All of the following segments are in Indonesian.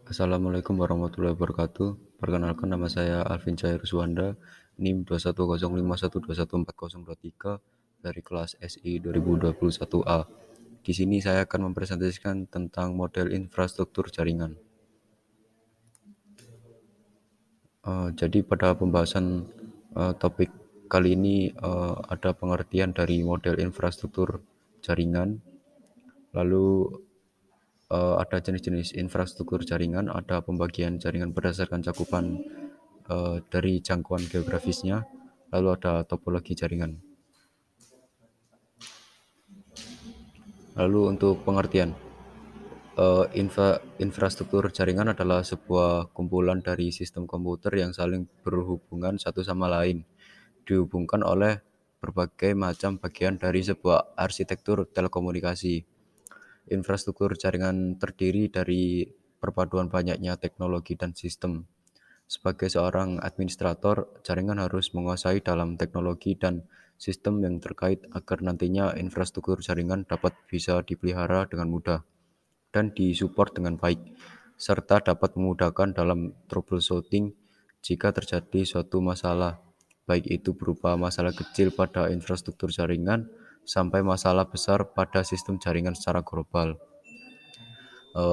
Assalamualaikum warahmatullahi wabarakatuh. Perkenalkan nama saya Alvin Cair Ruswanda, NIM 21005121403 dari kelas SI 2021A. Di sini saya akan mempresentasikan tentang model infrastruktur jaringan. Jadi pada pembahasan topik kali ini ada pengertian dari model infrastruktur jaringan, lalu ada jenis-jenis infrastruktur jaringan, ada pembagian jaringan berdasarkan cakupan dari jangkauan geografisnya, lalu ada topologi jaringan. Lalu untuk pengertian, infrastruktur jaringan adalah sebuah kumpulan dari sistem komputer yang saling berhubungan satu sama lain, dihubungkan oleh berbagai macam bagian dari sebuah arsitektur telekomunikasi. Infrastruktur jaringan terdiri dari perpaduan banyaknya teknologi dan sistem. Sebagai seorang administrator, jaringan harus menguasai dalam teknologi dan sistem yang terkait agar nantinya infrastruktur jaringan dapat bisa dipelihara dengan mudah dan disupport dengan baik, serta dapat memudahkan dalam troubleshooting jika terjadi suatu masalah, baik itu berupa masalah kecil pada infrastruktur jaringan sampai masalah besar pada sistem jaringan secara global.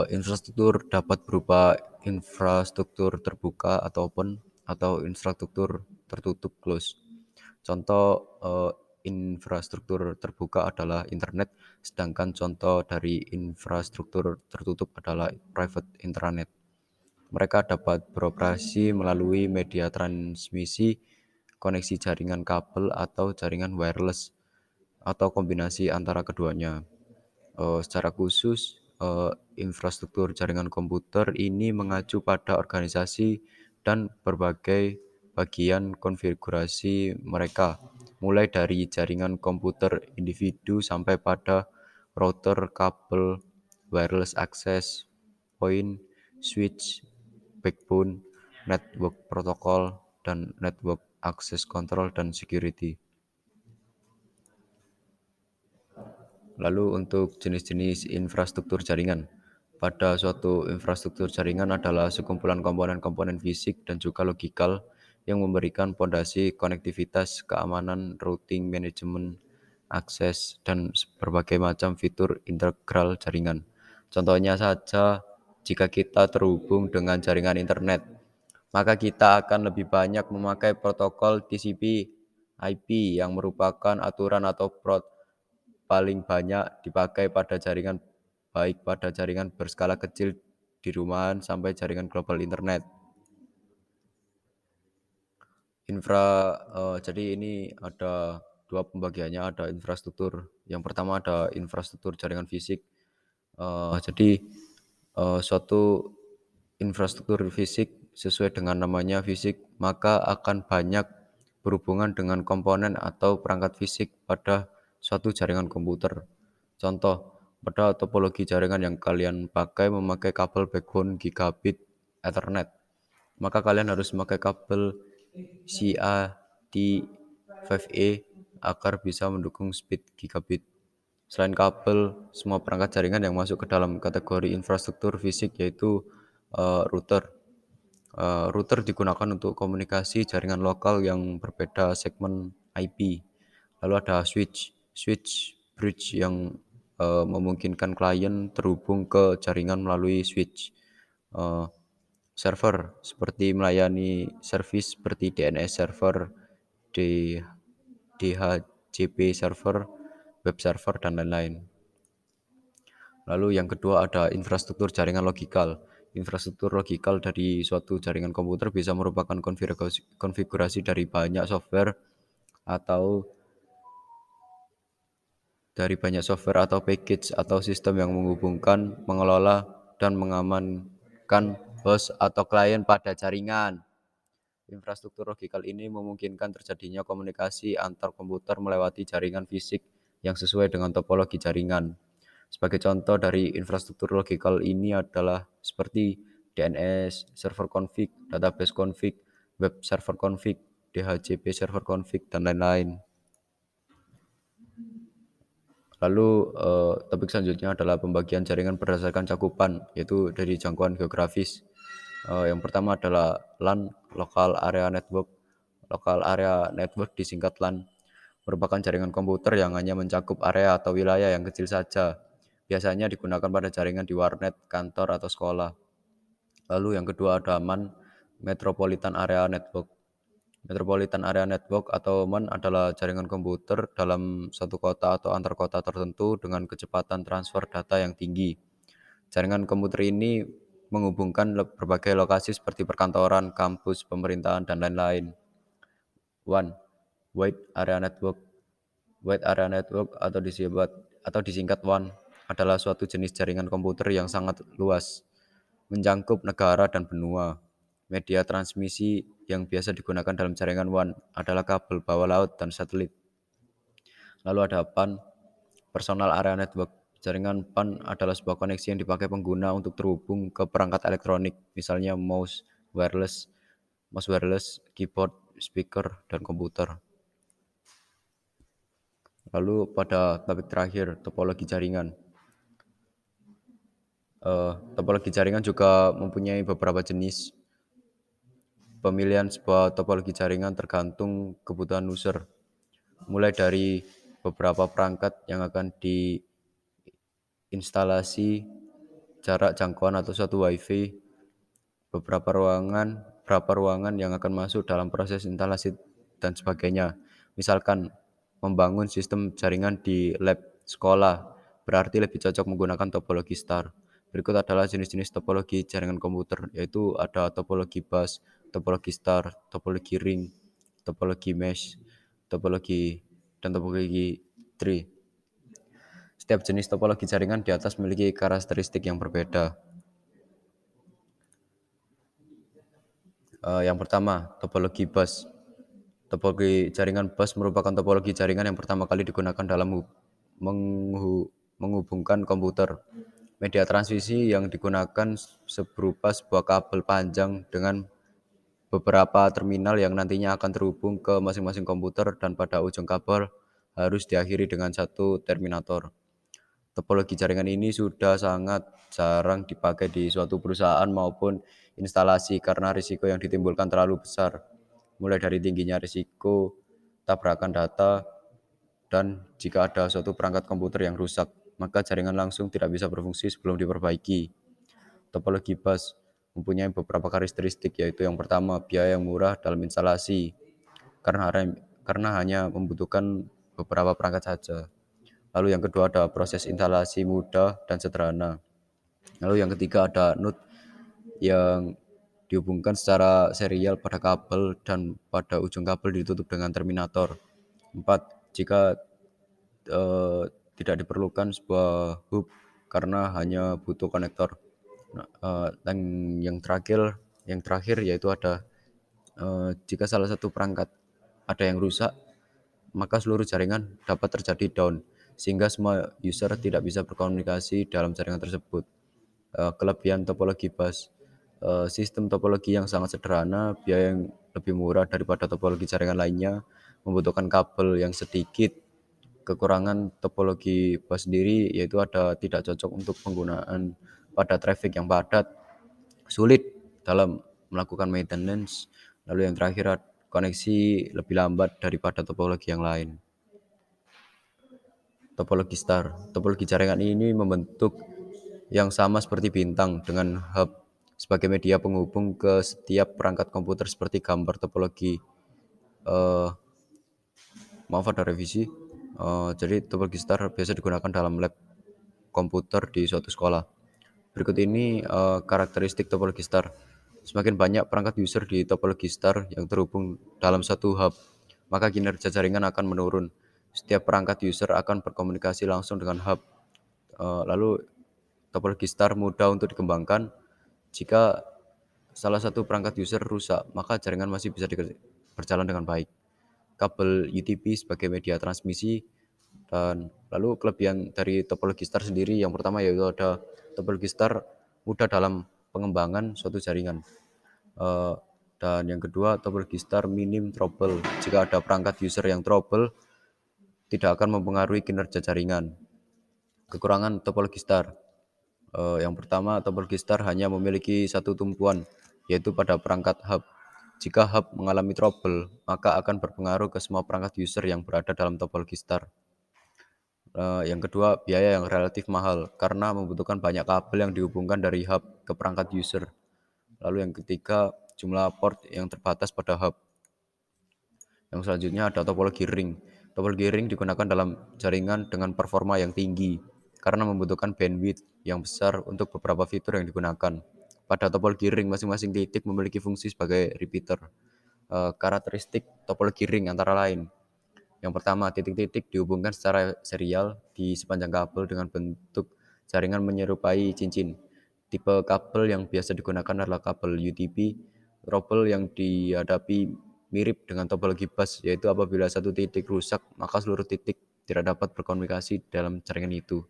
Infrastruktur dapat berupa infrastruktur terbuka atau open atau infrastruktur tertutup close. Contoh infrastruktur terbuka adalah internet, sedangkan contoh dari infrastruktur tertutup adalah private intranet. Mereka dapat beroperasi melalui media transmisi, koneksi jaringan kabel atau jaringan wireless, atau kombinasi antara keduanya. Secara khusus, infrastruktur jaringan komputer ini mengacu pada organisasi dan berbagai bagian konfigurasi mereka, mulai dari jaringan komputer individu sampai pada router, kabel, wireless access point, switch, backbone, network protokol, dan network access control dan security. Lalu untuk jenis-jenis infrastruktur jaringan. Pada suatu infrastruktur jaringan adalah sekumpulan komponen-komponen fisik dan juga logikal yang memberikan pondasi konektivitas, keamanan, routing, manajemen, akses, dan berbagai macam fitur integral jaringan. Contohnya saja, jika kita terhubung dengan jaringan internet, maka kita akan lebih banyak memakai protokol TCP/IP yang merupakan aturan atau protokol paling banyak dipakai pada jaringan, baik pada jaringan berskala kecil di rumahan sampai jaringan global internet. Jadi ini ada dua pembagiannya, ada infrastruktur. Yang pertama ada infrastruktur jaringan fisik. Jadi suatu infrastruktur fisik sesuai dengan namanya fisik, maka akan banyak berhubungan dengan komponen atau perangkat fisik pada suatu jaringan komputer. Contoh, pada topologi jaringan yang kalian pakai memakai kabel backbone gigabit Ethernet, maka kalian harus memakai kabel CAT5E agar bisa mendukung speed gigabit. Selain kabel, semua perangkat jaringan yang masuk ke dalam kategori infrastruktur fisik yaitu router. Router digunakan untuk komunikasi jaringan lokal yang berbeda segmen IP. Lalu ada switch bridge yang memungkinkan klien terhubung ke jaringan melalui switch. Eh, Server seperti melayani service seperti DNS server, DHCP server, web server, dan lain-lain. Lalu yang kedua ada infrastruktur jaringan logikal. Infrastruktur logikal dari suatu jaringan komputer bisa merupakan konfigurasi dari banyak software atau package atau sistem yang menghubungkan, mengelola, dan mengamankan host atau klien pada jaringan. Infrastruktur logikal ini memungkinkan terjadinya komunikasi antar komputer melewati jaringan fisik yang sesuai dengan topologi jaringan. Sebagai contoh dari infrastruktur logikal ini adalah seperti DNS, server config, database config, web server config, DHCP server config, dan lain-lain. Lalu topik selanjutnya adalah pembagian jaringan berdasarkan cakupan, yaitu dari jangkauan geografis. Yang pertama adalah LAN, Local Area Network. Local Area Network disingkat LAN, merupakan jaringan komputer yang hanya mencakup area atau wilayah yang kecil saja. Biasanya digunakan pada jaringan di warnet, kantor, atau sekolah. Lalu yang kedua ada MAN, Metropolitan Area Network. Metropolitan Area Network atau MAN adalah jaringan komputer dalam satu kota atau antar kota tertentu dengan kecepatan transfer data yang tinggi. Jaringan komputer ini menghubungkan berbagai lokasi seperti perkantoran, kampus, pemerintahan, dan lain-lain. One, Wide Area Network. Wide Area Network atau disingkat WAN adalah suatu jenis jaringan komputer yang sangat luas, mencakup negara dan benua. Media transmisi yang biasa digunakan dalam jaringan WAN adalah kabel bawah laut dan satelit. Lalu ada PAN, Personal Area Network. Jaringan PAN adalah sebuah koneksi yang dipakai pengguna untuk terhubung ke perangkat elektronik, misalnya mouse wireless, keyboard, speaker, dan komputer. Lalu pada topik terakhir, topologi jaringan. Topologi jaringan juga mempunyai beberapa jenis. Pemilihan sebuah topologi jaringan tergantung kebutuhan user, mulai dari beberapa perangkat yang akan diinstalasi, jarak jangkauan atau suatu WiFi, berapa ruangan yang akan masuk dalam proses instalasi dan sebagainya. Misalkan membangun sistem jaringan di lab sekolah, berarti lebih cocok menggunakan topologi star. Berikut adalah jenis-jenis topologi jaringan komputer, yaitu ada topologi bus, topologi star, topologi ring, topologi mesh, topologi, dan topologi tree. Setiap jenis topologi jaringan di atas memiliki karakteristik yang berbeda. Yang pertama, topologi bus. Topologi jaringan bus merupakan topologi jaringan yang pertama kali digunakan dalam menghubungkan komputer. Media transmisi yang digunakan berupa sebuah kabel panjang dengan beberapa terminal yang nantinya akan terhubung ke masing-masing komputer dan pada ujung kabel harus diakhiri dengan satu terminator. Topologi jaringan ini sudah sangat jarang dipakai di suatu perusahaan maupun instalasi karena risiko yang ditimbulkan terlalu besar, mulai dari tingginya risiko tabrakan data, dan jika ada suatu perangkat komputer yang rusak, maka jaringan langsung tidak bisa berfungsi sebelum diperbaiki. Topologi bus mempunyai beberapa karakteristik, yaitu yang pertama, biaya yang murah dalam instalasi karena hanya membutuhkan beberapa perangkat saja. Lalu yang kedua ada proses instalasi mudah dan sederhana. Lalu yang ketiga ada node yang dihubungkan secara serial pada kabel dan pada ujung kabel ditutup dengan terminator. 4. Jika tidak diperlukan sebuah hub karena hanya butuh konektor. Dan yang terakhir yaitu ada jika salah satu perangkat ada yang rusak, maka seluruh jaringan dapat terjadi down, sehingga semua user tidak bisa berkomunikasi dalam jaringan tersebut. Kelebihan topologi bus, sistem topologi yang sangat sederhana, biaya yang lebih murah daripada topologi jaringan lainnya, membutuhkan kabel yang sedikit. Kekurangan topologi bus sendiri yaitu tidak cocok untuk penggunaan pada traffic yang padat, sulit dalam melakukan maintenance. Lalu yang terakhir, koneksi lebih lambat daripada topologi yang lain. Topologi star. Topologi jaringan ini membentuk yang sama seperti bintang dengan hub sebagai media penghubung ke setiap perangkat komputer seperti gambar topologi. Maaf ada revisi. Jadi topologi star biasa digunakan dalam lab komputer di suatu sekolah. Berikut ini karakteristik topologi star. Semakin banyak perangkat user di topologi star yang terhubung dalam satu hub, maka kinerja jaringan akan menurun. Setiap perangkat user akan berkomunikasi langsung dengan hub. Lalu topologi star mudah untuk dikembangkan. Jika salah satu perangkat user rusak, maka jaringan masih bisa berjalan dengan baik. Kabel UTP sebagai media transmisi. Dan lalu kelebihan dari topologi star sendiri, yang pertama yaitu ada topologi star mudah dalam pengembangan suatu jaringan. Dan yang kedua, topologi star minim trouble. Jika ada perangkat user yang trouble, tidak akan mempengaruhi kinerja jaringan. Kekurangan topologi star. Yang pertama, topologi star hanya memiliki satu tumpuan, yaitu pada perangkat hub. Jika hub mengalami trouble, maka akan berpengaruh ke semua perangkat user yang berada dalam topologi star. Yang kedua, biaya yang relatif mahal karena membutuhkan banyak kabel yang dihubungkan dari hub ke perangkat user. Lalu yang ketiga, jumlah port yang terbatas pada hub. Yang selanjutnya ada topologi ring. Topologi ring digunakan dalam jaringan dengan performa yang tinggi karena membutuhkan bandwidth yang besar untuk beberapa fitur yang digunakan. Pada topologi ring, masing-masing titik memiliki fungsi sebagai repeater. Karakteristik topologi ring antara lain. Yang pertama, titik-titik dihubungkan secara serial di sepanjang kabel dengan bentuk jaringan menyerupai cincin. Tipe kabel yang biasa digunakan adalah kabel UTP. Trouble yang dihadapi mirip dengan topologi bus, yaitu apabila satu titik rusak, maka seluruh titik tidak dapat berkomunikasi dalam jaringan itu.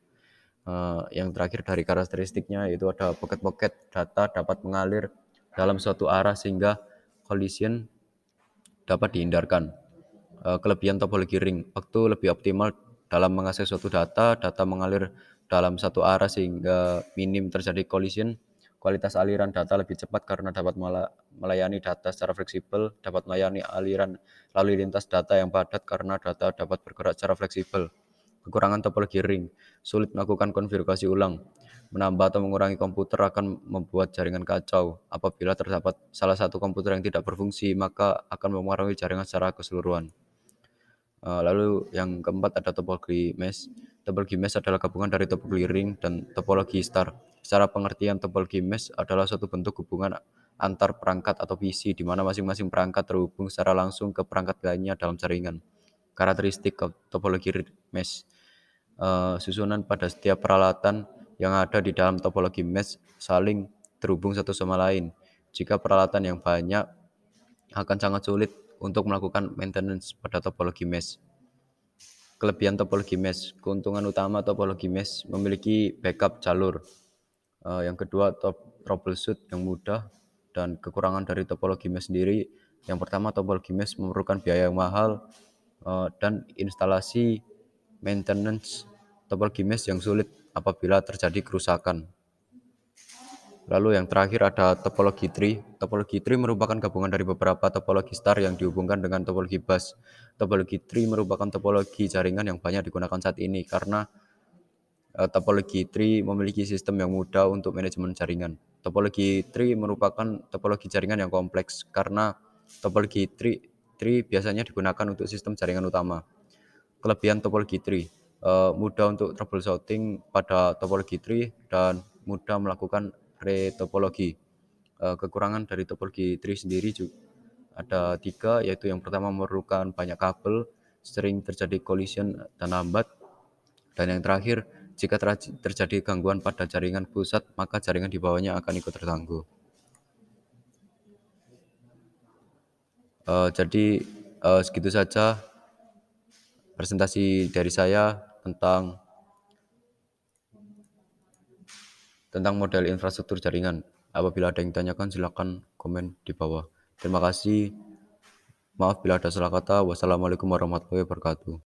Yang terakhir dari karakteristiknya yaitu ada pocket-pocket data dapat mengalir dalam suatu arah sehingga collision dapat dihindarkan. Kelebihan topologi ring, waktu lebih optimal dalam mengakses suatu data, data mengalir dalam satu arah sehingga minim terjadi collision. Kualitas aliran data lebih cepat karena dapat melayani data secara fleksibel, dapat melayani aliran lalu lintas data yang padat karena data dapat bergerak secara fleksibel. Kekurangan topologi ring, sulit melakukan konfigurasi ulang. Menambah atau mengurangi komputer akan membuat jaringan kacau. Apabila terdapat salah satu komputer yang tidak berfungsi, maka akan mempengaruhi jaringan secara keseluruhan. Lalu yang keempat ada topologi mesh. Topologi mesh adalah gabungan dari topologi ring dan topologi star. Secara pengertian, topologi mesh adalah suatu bentuk hubungan antar perangkat atau PC di mana masing-masing perangkat terhubung secara langsung ke perangkat lainnya dalam jaringan. Karakteristik topologi mesh. Susunan pada setiap peralatan yang ada di dalam topologi mesh saling terhubung satu sama lain. Jika peralatan yang banyak, akan sangat sulit untuk melakukan maintenance pada topologi mesh. Kelebihan topologi mesh. Keuntungan utama topologi mesh memiliki backup jalur. Yang kedua, troubleshoot yang mudah. Dan kekurangan dari topologi mesh sendiri, yang pertama, topologi mesh memerlukan biaya yang mahal dan instalasi maintenance topologi mesh yang sulit apabila terjadi kerusakan. Lalu yang terakhir ada topologi tree. Topologi tree merupakan gabungan dari beberapa topologi star yang dihubungkan dengan topologi bus. Topologi tree merupakan topologi jaringan yang banyak digunakan saat ini karena topologi tree memiliki sistem yang mudah untuk manajemen jaringan. Topologi tree merupakan topologi jaringan yang kompleks karena topologi tree biasanya digunakan untuk sistem jaringan utama. Kelebihan topologi tree, mudah untuk troubleshooting pada topologi tree dan mudah melakukan retopologi. Kekurangan dari topologi tree sendiri juga ada 3, yaitu yang pertama memerlukan banyak kabel, sering terjadi collision dan lambat, dan yang terakhir jika terjadi gangguan pada jaringan pusat, maka jaringan di bawahnya akan ikut terganggu. Jadi segitu saja presentasi dari saya tentang model infrastruktur jaringan. Apabila ada yang ditanyakan, silakan komen di bawah. Terima kasih. Maaf bila ada salah kata. Wassalamualaikum warahmatullahi wabarakatuh.